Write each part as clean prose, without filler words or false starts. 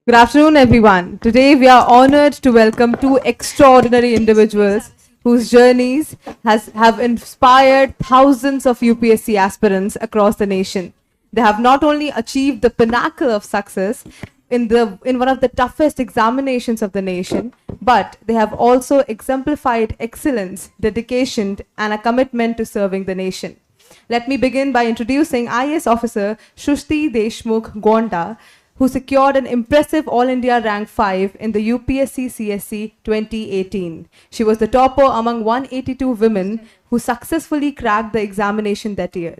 Good afternoon, everyone. Today, we are honored to welcome two extraordinary individuals whose journeys have inspired thousands of UPSC aspirants across the nation. They have not only achieved the pinnacle of success in one of the toughest examinations of the nation, but they have also exemplified excellence, dedication, and a commitment to serving the nation. Let me begin by introducing IAS officer Shushti Deshmukh Gonda, who secured an impressive All India rank 5 in the UPSC CSC 2018. She was the topper among 182 women who successfully cracked the examination that year,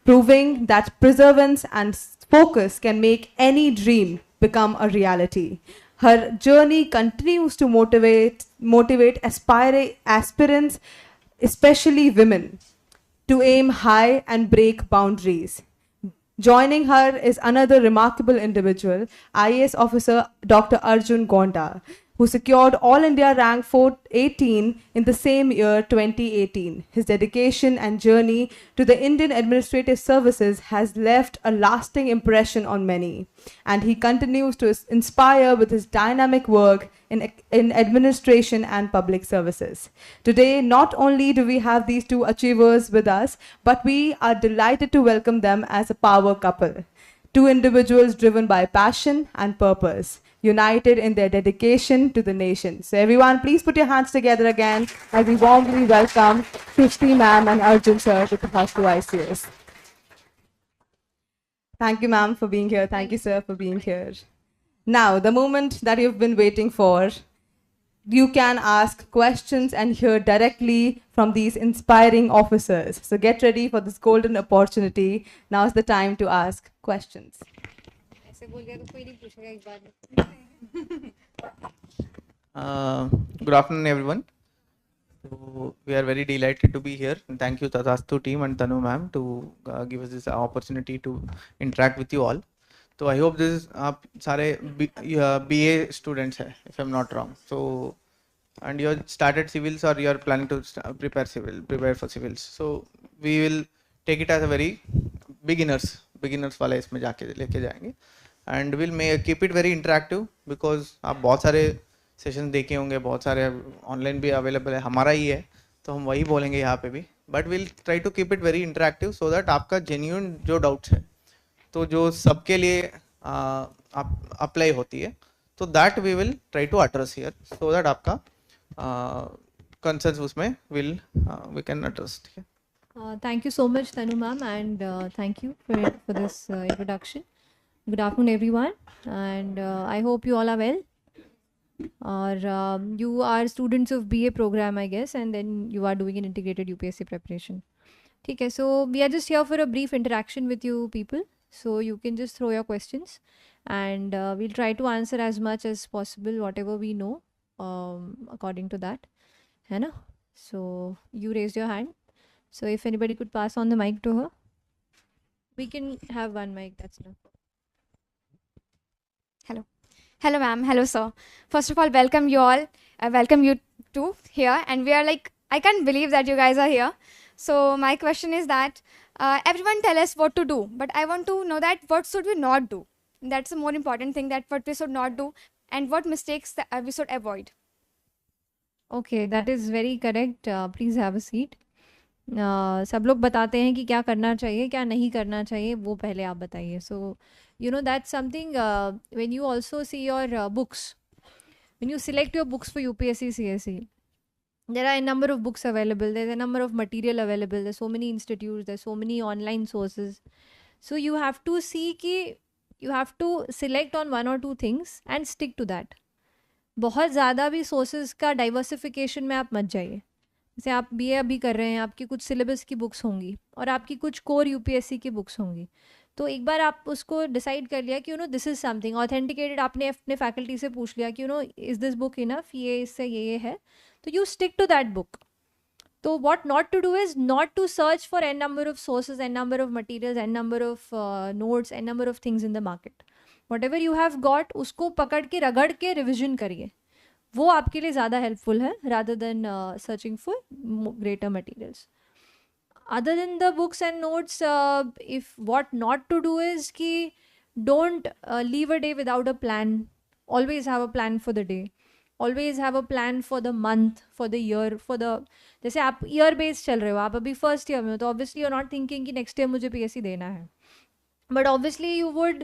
proving that perseverance and focus can make any dream become a reality. Her journey continues to motivate aspiring aspirants, especially women, to aim high and break boundaries. Joining her is another remarkable individual, IAS officer Dr. Arjun Gonda, who secured All India rank 418 in the same year 2018. His dedication and journey to the Indian Administrative Services has left a lasting impression on many, and he continues to inspire with his dynamic work in administration and public services. Today, not only do we have these two achievers with us, but we are delighted to welcome them as a power couple. Two individuals driven by passion and purpose, united in their dedication to the nation. So everyone, please put your hands together again as we warmly welcome Shrishti ma'am and Arjun sir to Pastu ICS. Thank you, ma'am, for being here. Thank you, sir, for being here. Now, the moment that you've been waiting for, you can ask questions and hear directly from these inspiring officers. So get ready for this golden opportunity. Now's the time to ask questions. Good afternoon, everyone. So we are very delighted to be here. And thank you, Tatastu team and Tanu ma'am, to give us this opportunity to interact with you all. So I hope this is आप सारे BA students हैं, if I'm not wrong. So and you started civils or you are planning to prepare for civils. So we will take it as a very beginners वाला इसमें जाके लेके जाएंगे. And we'll keep it very interactive because आप बहुत सारे session देखे होंगे, बहुत सारे ऑनलाइन भी अवेलेबल है, हमारा ही है तो हम वही बोलेंगे यहाँ पे भी, but will try to keep it very interactive so that आपका जेन्यून जो डाउट्स है तो जो सबके लिए अप्लाई होती है तो that we will try to address here so that आपका कंसर्न्स उसमें विल वी कैन एड्रेस. ठीक है. Thank you so much, Tanu ma'am, and thank you for this introduction. Good afternoon, everyone, and I hope you all are well. Or you are students of BA program, I guess, and then you are doing an integrated UPSC preparation. Okay, so we are just here for a brief interaction with you people. So you can just throw your questions, and we'll try to answer as much as possible, whatever we know, according to that. है ना? So you raised your hand. So if anybody could pass on the mic to her, we can have one mic. That's enough. Hello, ma'am. Hello, sir. First of all, welcome you all. I welcome you too here. And we are like, I can't believe that you guys are here. So my question is that everyone tell us what to do, but I want to know that what should we not do? That's the more important thing, that what we should not do and what mistakes that we should avoid. Okay, that is very correct. Please have a seat. सब लोग बताते हैं कि क्या करना चाहिए क्या नहीं करना चाहिए वो पहले आप बताइए. So you know that's something when you also see your books, when you select your books for UPSC CSE, there are a number of books available, there's a number of material available, there's so many institutes, there's so many online sources. So you have to see कि you have to select on one or two things and stick to that. बहुत ज़्यादा भी sources का diversification में आप मत जाइए. जैसे आप BA अभी कर रहे हैं, आपकी कुछ सिलेबस की बुक्स होंगी और आपकी कुछ कोर UPSC की बुक्स होंगी. तो एक बार आप उसको डिसाइड कर लिया कि you know this is something authenticated, आपने अपने फैकल्टी से पूछ लिया कि you know is this book enough, ये इससे ये है, तो you stick to that book. तो what not to do is not to search for n number of sources, n number of materials, n number of notes, n number of things in the market. Whatever you have got उसको पकड़ के रगड़ के revision करिए, वो आपके लिए ज़्यादा हेल्पफुल है rather than searching for greater materials. Other than the books and notes, if what not to do is कि don't leave a day without a plan. always have a plan for the day, always have a plan for the month, for the year, for the, जैसे आप year based चल रहे हो, आप अभी first year में हो, तो obviously you are not thinking कि नेक्स्ट ईयर मुझे पीएससी देना है, but obviously you would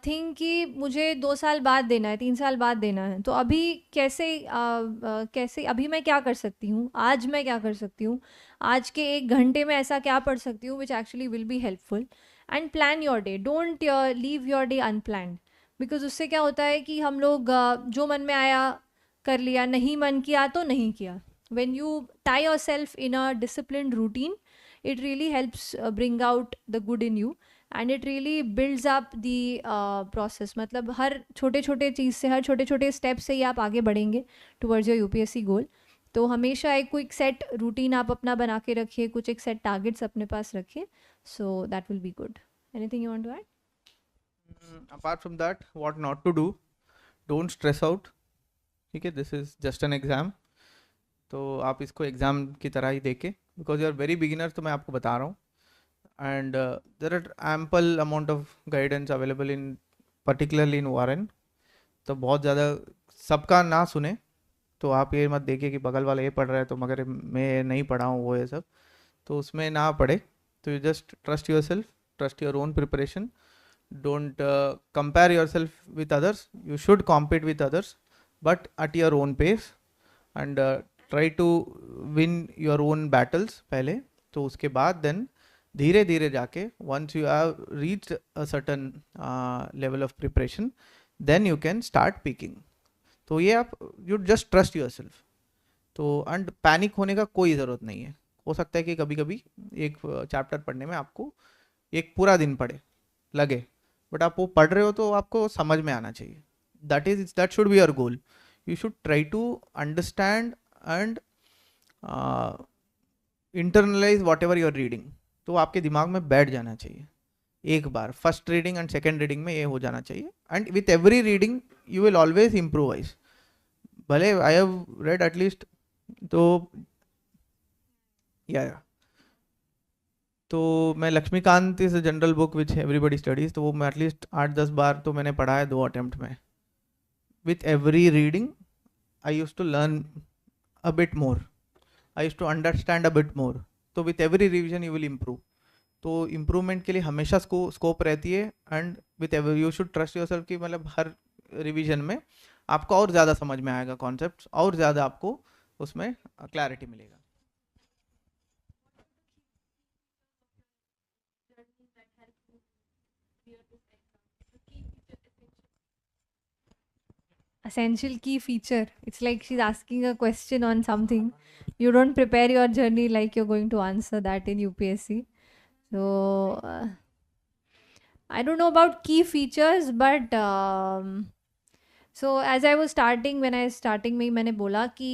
think कि मुझे 2 साल बाद देना है, 3 साल बाद देना है. तो अभी कैसे अभी मैं क्या कर सकती हूँ, आज मैं क्या कर सकती हूँ, आज के 1 घंटे में ऐसा क्या पढ़ सकती हूँ which actually will be helpful. And plan your day, don't leave your day unplanned, because उससे क्या होता है कि हम लोग जो मन में आया कर लिया, नहीं मन किया तो नहीं किया. when you tie yourself in a disciplined routine, it really helps bring out the good in you, and it really builds up the process. मतलब हर छोटे छोटे चीज़ से, हर छोटे छोटे स्टेप से ही आप आगे बढ़ेंगे towards your UPSC goal. तो हमेशा एक क्विक सेट रूटीन आप अपना बना के रखिए, कुछ एक सेट टारगेट्स अपने पास रखिए, so that will be good. Anything you want to add? Apart from that, what not to do, don't stress out. ठीक है, this is just an exam. तो आप इसको एग्ज़ाम की तरह ही देखें, because you are very beginner, तो मैं आपको बता रहा हूँ. And there are ample amount of guidance available in particularly in वारन. तो बहुत ज़्यादा सबका ना सुने. तो आप ये मत देखिए कि बगल वाला ये पढ़ रहा है तो मगर मैं नहीं पढ़ा हूँ, वो ये सब तो उसमें ना पढ़े. तो you just trust yourself, trust your own preparation. Don't compare yourself with others. You should compete with others, but at your own pace, and try to win your own battles पहले. तो उसके बाद then धीरे धीरे जाके once you have reached a certain level of preparation, then you can start peaking. तो ये आप you just trust yourself. तो एंड पैनिक होने का कोई ज़रूरत नहीं है. हो सकता है कि कभी कभी एक चैप्टर पढ़ने में आपको एक पूरा दिन पढ़े लगे, बट आप वो पढ़ रहे हो तो आपको समझ में आना चाहिए. That should be your goal. You should try to understand and internalize whatever you're reading. तो आपके दिमाग में बैठ जाना चाहिए एक बार. First reading and second reading में ये हो जाना चाहिए. And with every reading you will always improvise. भले आई हैव रेड एटलीस्ट तो तो मैं Laxmikant is a general book which everybody studies, तो वो मैं एटलीस्ट 8-10 बार तो मैंने पढ़ा है 2 अटेम्प्ट में. With every reading I use to learn a bit more. I used to understand a bit more. तो with every revision you will improve. तो improvement के लिए हमेशा स्कोप रहती है. And with every you should trust yourself कि मतलब हर revision में आपको और ज़्यादा समझ में आएगा कॉन्सेप्ट्स, और ज़्यादा आपको उसमें क्लैरिटी मिलेगा. Essential key feature. It's like she's asking a question on something. You don't prepare your journey like you're going to answer that in UPSC. So I don't know about key features, but so as I was starting, when I was starting में मैंने बोला कि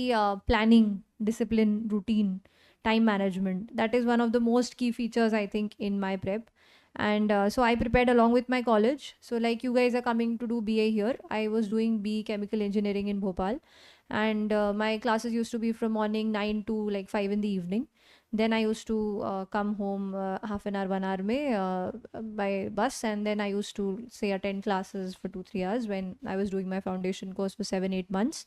planning, discipline, routine, time management, that is one of the most key features I think in my prep. And so I prepared along with my college. So like you guys are coming to do BA here, I was doing BE chemical engineering in Bhopal, and my classes used to be from morning 9 to like 5 in the evening. Then I used to come home half an hour, 1 hour mein by bus, and then I used to say attend classes for 2-3 hours when I was doing my foundation course for 7-8 months.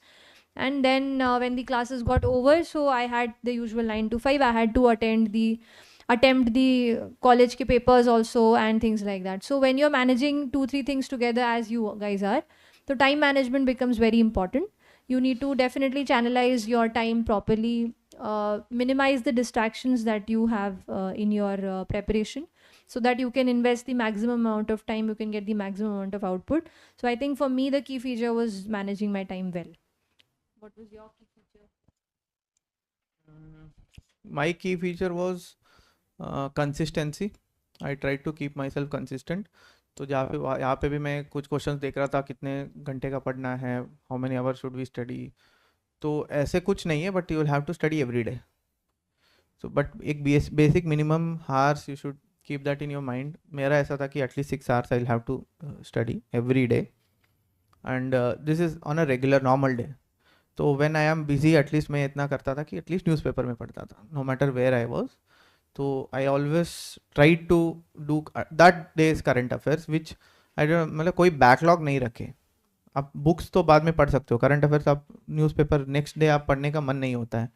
And then when the classes got over, so I had the usual 9 to 5. I had to attempt the college ke papers also and things like that. So when you're managing 2-3 things together as you guys are, so time management becomes very important. You need to definitely channelize your time properly, minimize the distractions that you have in your preparation, so that you can invest the maximum amount of time, you can get the maximum amount of output. So I think for me the key feature was managing my time well. What was your key feature? My key feature was consistency. I try to keep myself consistent. तो यहाँ पे भी मैं कुछ questions देख रहा था, कितने घंटे का पढ़ना है, how many hour should we study. तो ऐसे कुछ नहीं है, but you will have to study every day. So but एक basic minimum hours you should keep that in your mind. मेरा ऐसा था कि at least 6 hours I will have to study every day, and this is on a regular normal day. तो when I am busy, at least मैं इतना करता था कि एटलीस्ट न्यूज़पेपर में पढ़ता था, no matter where I was. तो I always try to do that day's current affairs which I don't, मतलब कोई बैकलॉग नहीं रखे. आप बुक्स तो बाद में पढ़ सकते हो, करंट अफेयर्स आप न्यूज़पेपर नेक्स्ट डे आप पढ़ने का मन नहीं होता है।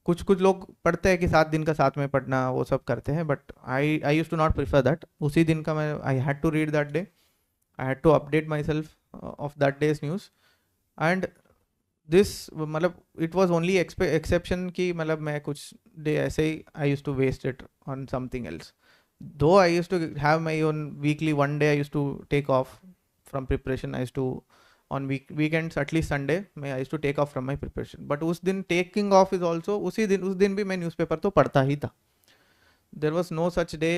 कुछ कुछ लोग पढ़ते हैं कि 7 दिन का साथ में पढ़ना, वो सब करते हैं, but I use to not prefer that. उसी दिन का मैं I had to read that day, I had to update my self of that day's news. And this मतलब इट वॉज ओनली एक्सेप्शन कि मतलब मैं कुछ डे ऐसे ही I use to waste it on something else. Though I use to have my own weekly, one day I use to take off from preparation, I use to on weekends at least Sunday मैं I used to take off from my preparation, but उस दिन taking off is also उस दिन भी मैं newspaper तो पढ़ता ही था। There was no such day,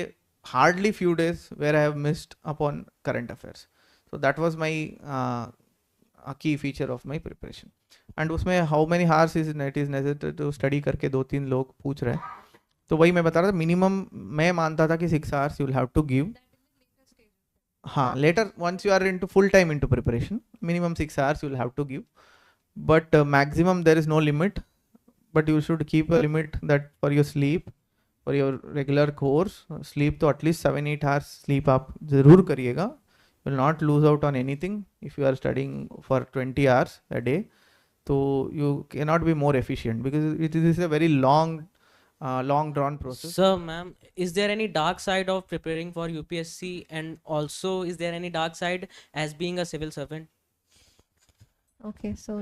hardly few days where I have missed upon current affairs. So that was my a key feature of my preparation. And उसमें how many hours is necessary to study करके 2-3 लोग पूछ रहे हैं, तो वही मैं बता रहा था, मिनिमम मैं मानता था कि 6 hours you will have to give. हाँ, later once you are into full time into preparation, minimum 6 hours you will have to give, but maximum there is no limit, but you should keep a limit that for your sleep, for your regular course sleep, तो at least 7-8 hours sleep आप ज़रूर करिएगा. You will not lose out on anything if you are studying for 20 hours a day. So you cannot be more efficient because it is a very long drawn process. So, ma'am, is there any dark side of preparing for UPSC, and also is there any dark side as being a civil servant? Okay, so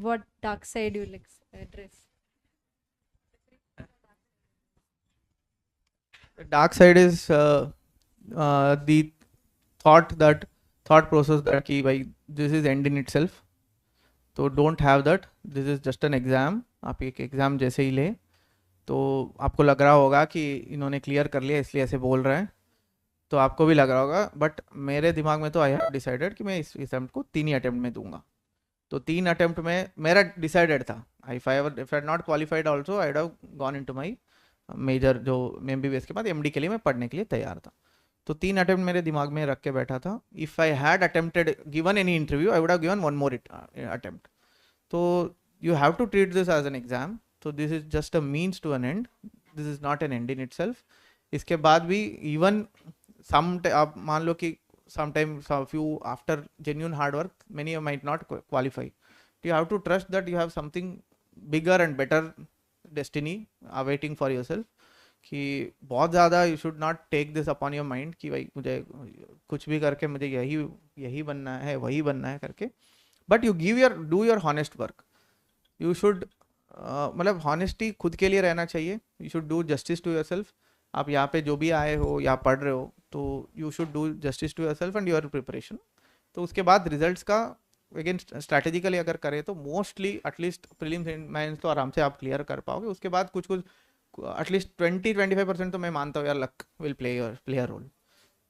what dark side you will address? The dark side is the thought process that कि भाई this is end in itself, तो don't have that. This is just an exam. आप एक exam जैसे ही ले तो आपको लग रहा होगा कि इन्होंने क्लियर कर लिया इसलिए ऐसे बोल रहे हैं, तो आपको भी लग रहा होगा, बट मेरे दिमाग में तो आई हैव डिसाइडेड कि मैं इस अटेम्प्ट को 3 ही अटेम्प्ट में दूंगा। तो 3 अटेम्प्ट में मेरा डिसाइडेड था। If I had not qualified also I have gone into my major, जो MBBS के बाद MD के लिए मैं पढ़ने के लिए तैयार था। तो 3 अटेम्प्ट मेरे दिमाग में रख के बैठा था। If I had attempted given any interview I would have given 1 more attempt. तो you have to treat this as an exam. So this is just a means to an end. This is not an end in itself. इसके बाद भी even आप मान लो कि sometime few after genuine hard work many might not qualify. You have to trust that you have something bigger and better destiny awaiting for yourself. कि बहुत ज़्यादा you should not take this upon your mind कि भाई मुझे कुछ भी करके मुझे यही बनना है वही बनना है करके, but you do your honest work. You should मतलब हॉनेस्टी खुद के लिए रहना चाहिए. You should do justice to yourself. आप यहाँ पे जो भी आए हो या पढ़ रहे हो तो you should do justice to yourself and your preparation. तो उसके बाद रिजल्ट्स का अगेन स्ट्रैटेजिकली अगर करें तो मोस्टली एटलीस्ट प्रीलिम्स मेंस तो आराम से आप क्लियर कर पाओगे. उसके बाद कुछ एटलीस्ट 20-25% तो मैं मानता हूँ यार luck will play a role.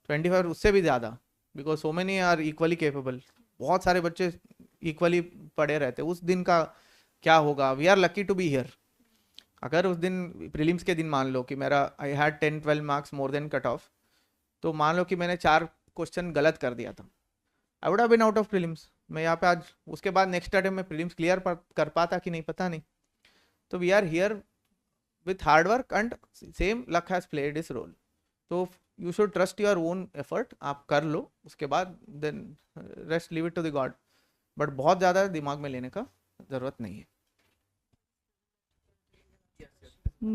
25 उससे भी ज़्यादा, because so many are equally capable. बहुत सारे बच्चे इक्वली पढ़े रहते हैं. उस दिन का क्या होगा, we are lucky to be here. अगर उस दिन प्रीलिम्स के दिन मान लो कि मेरा I had 10-12 marks more than cut off, तो मान लो कि मैंने 4 क्वेश्चन गलत कर दिया था, I would have been out of prelims. मैं यहाँ पे आज उसके बाद नेक्स्ट अटेम्प्ट में प्रीलिम्स क्लियर कर पाता कि नहीं पता नहीं. तो we are here with hard work and same luck has played is role. तो you should trust your own effort. आप कर लो, उसके बाद then rest leave it to the god. But बहुत ज़्यादा दिमाग में लेने का ज़रूरत नहीं है.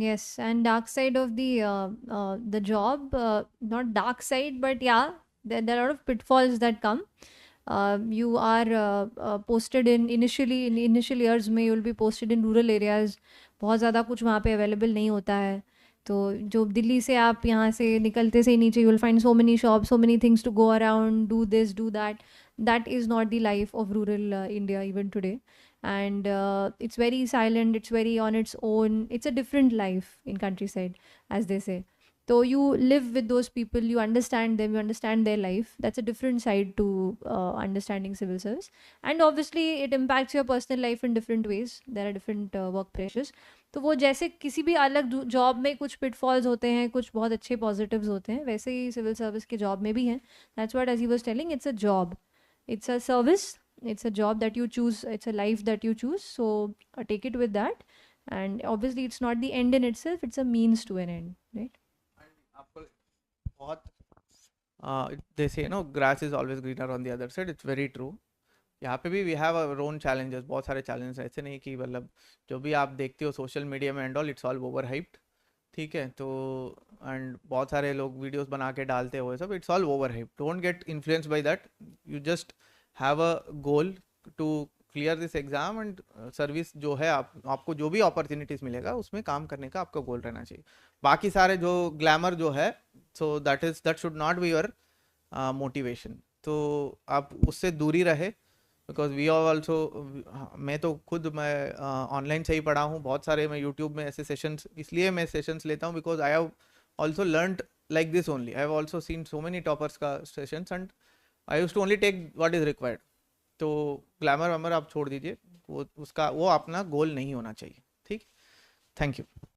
Yes, and dark side of the job, not dark side, but yeah, there are a lot of pitfalls that come. You are posted in initial years में you will be posted in rural areas. बहुत ज़्यादा कुछ वहाँ पे available नहीं होता है. तो जो दिल्ली से आप यहाँ से निकलते से ही नीचे you will find so many shops, so many things to go around, do this, do that. That is not the life of rural India even today. And it's very silent, it's very on its own. It's a different life in countryside, as they say. So you live with those people, you understand them, you understand their life. That's a different side to understanding civil service. And obviously it impacts your personal life in different ways. There are different work pressures. तो वो जैसे किसी भी अलग job में कुछ pitfalls होते हैं, कुछ बहुत अच्छे पॉजिटिव्स होते हैं, वैसे ही सिविल सर्विस के जॉब में भी हैं. That's what as he was telling, it's a job, it's a service, it's a job that you choose, it's a life that you choose. So take it with that. And obviously it's not the end in itself, it's a means to an end, right? आपको बहुत they say no grass is always greener on the other side. It's very true यहाँ पे भी we have our own challenges, बहुत सारे challenges, ऐसे नहीं कि मतलब जो भी आप देखते हो सोशल मीडिया में and all, it's all over hyped, ठीक है। तो एंड बहुत सारे लोग वीडियोस बना के डालते हुए सब, it's all over hype, don't get influence by that, you just have a goal to clear this exam and service जो है आपको जो भी अपॉर्चुनिटीज मिलेगा उसमें काम करने का आपका गोल रहना चाहिए। बाकी सारे जो ग्लैमर जो है, so that should not be your motivation, तो आप उससे दूरी रहे, बिकॉज वी आर ऑल्सो, मैं तो खुद मैं ऑनलाइन से ही पढ़ा हूँ, बहुत सारे मैं यूट्यूब में ऐसे सेशंस, इसलिए मैं सेशंस लेता हूँ because I have also learned like this only, I have also seen so many toppers का sessions and I use to only take what is required. तो ग्लैमर वैमर आप छोड़ दीजिए, वो अपना गोल नहीं होना चाहिए, ठीक। Thank you.